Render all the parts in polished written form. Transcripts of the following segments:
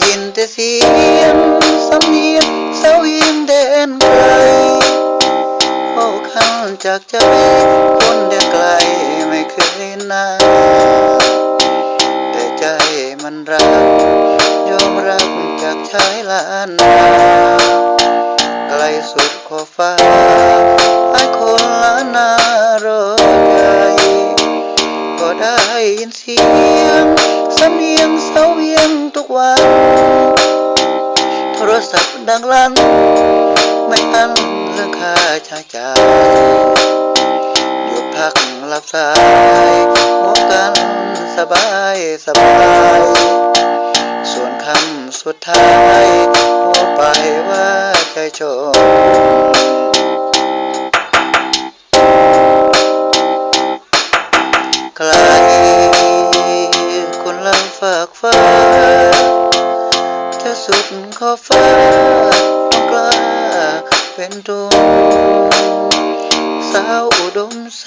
ยินแต่เสียงสำเนียงเสายิงแดนไกลเฝ้าคันจากใจคนแดนไกลไม่เคยนาแต่ใจมันรักยอมรับจากชายล้านนาไกลสุดขอบฟ้าให้คนล้านนารอใจก็ได้ยินเสียงสำเนียงเสาเวียงทุกวันโทรศัพท์ดังลั่นไม่อั้นเรื่องค่าใช้จ่ายหยุดพักรับสายหัวกันสบายสบายส่วนคำสุดท้ายโทรไปว่าใจชนไกลคนลำฝากฟ้าจะสุดขอบฟ้าต้องกล้าเป็นทุนสาวอุดมใส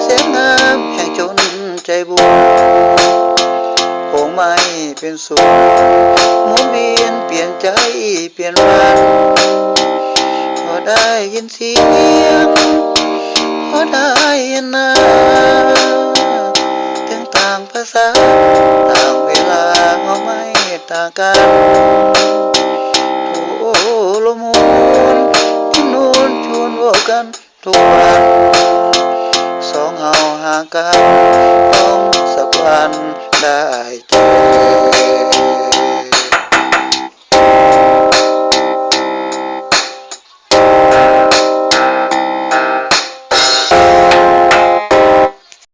เสียงงามแห่งชนใจบุญคงไม่เป็นสุขหมุนเวียนเปลี่ยนใจเปลี่ยนวันก็ได้ยินเสียงก็ได้ยินหน้าถึงต่างภาษาต่างเวลาเขาไม่ต่างกันโอ้ลมหวนที่นูนชวนว่ากันทุกวันสองเฮาห่างกันต้องสักวันได้เจอ